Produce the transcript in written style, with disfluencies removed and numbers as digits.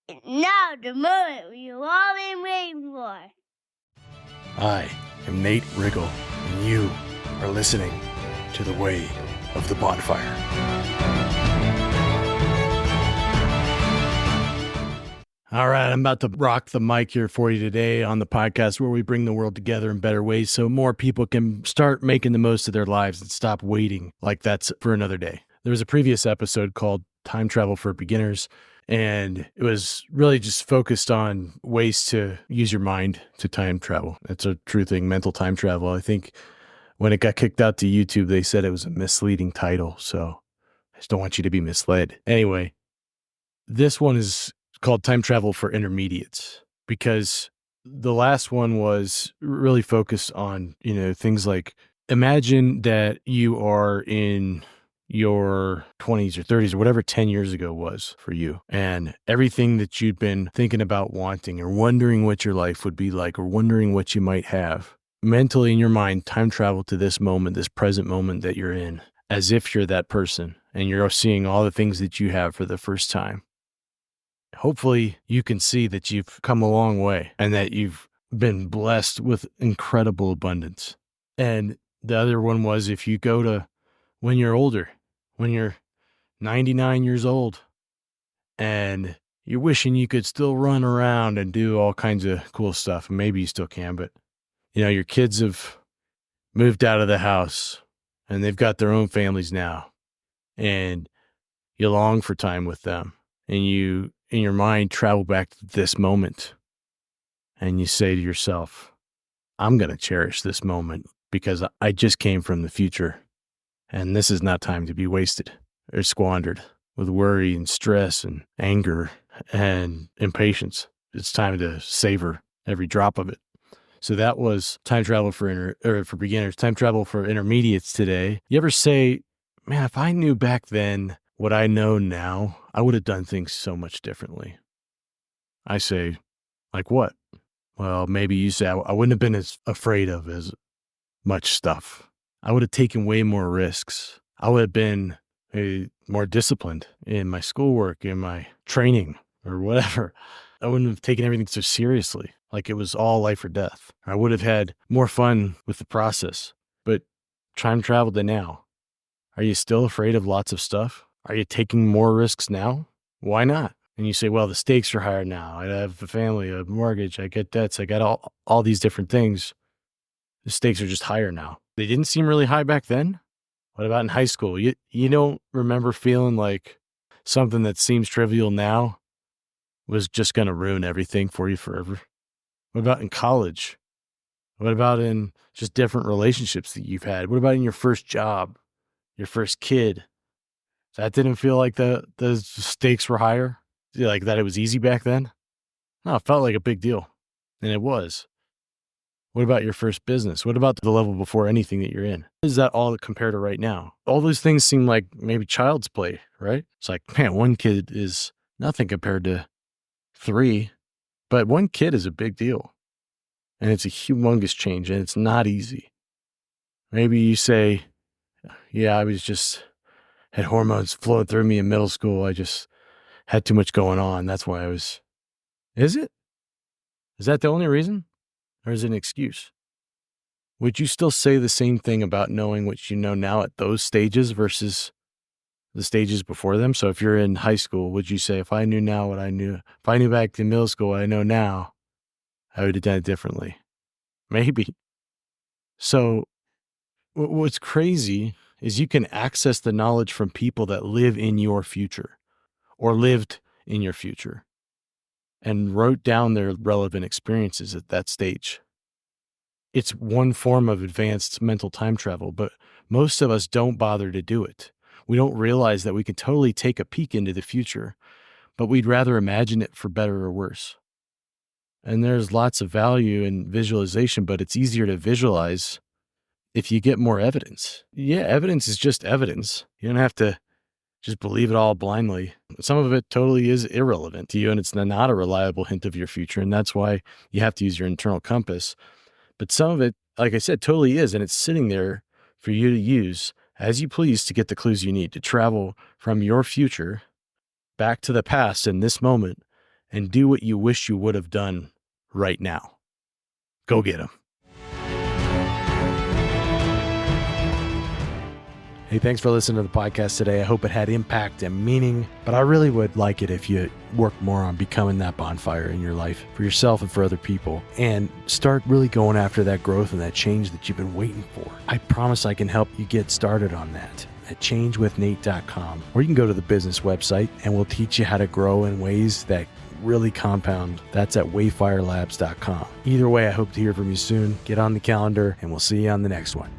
Now the moment we've all been waiting for. I am Nate Riggle, and you are listening to The Way of the Bonfire. All right, I'm about to rock the mic here for you today on the podcast where we bring the world together in better ways so more people can start making the most of their lives and stop waiting like that's for another day. There was a previous episode called Time Travel for Beginners, and it was really just focused on ways to use your mind to time travel. It's a true thing, mental time travel. I think when it got kicked out to YouTube, they said it was a misleading title, so I just don't want you to be misled. Anyway, this one is called Time Travel for Intermediates because the last one was really focused on, things like imagine that you are in your 20s or 30s or whatever 10 years ago was for you, and everything that you'd been thinking about wanting or wondering what your life would be like or wondering what you might have. Mentally in your mind, time travel to this moment, this present moment that you're in, as if you're that person and you're seeing all the things that you have for the first time. Hopefully you can see that you've come a long way and that you've been blessed with incredible abundance. And the other one was if you go to when you're older, when you're 99 years old and you're wishing you could still run around and do all kinds of cool stuff. And maybe you still can, but your kids have moved out of the house and they've got their own families now, and you long for time with them, and you, in your mind, travel back to this moment and you say to yourself, I'm going to cherish this moment because I just came from the future, and this is not time to be wasted or squandered with worry and stress and anger and impatience. It's time to savor every drop of it. So that was Time Travel for beginners, Time Travel for intermediates today. You ever say, man, if I knew back then what I know now, I would have done things so much differently? I say, like what? Well, maybe you say I wouldn't have been as afraid of as much stuff. I would have taken way more risks. I would have been more disciplined in my schoolwork, in my training, or whatever. I wouldn't have taken everything so seriously, like it was all life or death. I would have had more fun with the process. But time travel to now. Are you still afraid of lots of stuff? Are you taking more risks now? Why not? And you say, well, the stakes are higher now. I have a family, a mortgage, I get debts, I got all these different things. The stakes are just higher now. They didn't seem really high back then. What about in high school? You don't remember feeling like something that seems trivial now was just going to ruin everything for you forever? What about in college? What about in just different relationships that you've had? What about in your first job, your first kid? That didn't feel like the stakes were higher? Like that it was easy back then? No, it felt like a big deal. And it was. What about your first business? What about the level before anything that you're in? Is that all compared to right now? All those things seem like maybe child's play, right? It's like, man, one kid is nothing compared to 3, but one kid is a big deal. And it's a humongous change, and it's not easy. Maybe you say, yeah, I was just had hormones flowing through me in middle school. I just had too much going on. That's why I was. Is it? Is that the only reason? Or is it an excuse? Would you still say the same thing about knowing what you know now at those stages versus the stages before them? So if you're in high school, would you say, if I knew now what I knew, if I knew back in middle school what I know now, I would have done it differently? Maybe. So what's crazy is you can access the knowledge from people that live in your future or lived in your future and wrote down their relevant experiences at that stage. It's one form of advanced mental time travel, but most of us don't bother to do it. We don't realize that we can totally take a peek into the future, but we'd rather imagine it for better or worse. And there's lots of value in visualization, but it's easier to visualize if you get more evidence. Yeah, evidence is just evidence. You don't have to just believe it all blindly. Some of it totally is irrelevant to you, and it's not a reliable hint of your future, and that's why you have to use your internal compass. But some of it, like I said, totally is, and it's sitting there for you to use as you please to get the clues you need to travel from your future back to the past in this moment and do what you wish you would have done right now. Go get them. Hey, thanks for listening to the podcast today. I hope it had impact and meaning, but I really would like it if you work more on becoming that bonfire in your life for yourself and for other people, and start really going after that growth and that change that you've been waiting for. I promise I can help you get started on that at changewithnate.com, or you can go to the business website and we'll teach you how to grow in ways that really compound. That's at wayfirelabs.com. Either way, I hope to hear from you soon. Get on the calendar and we'll see you on the next one.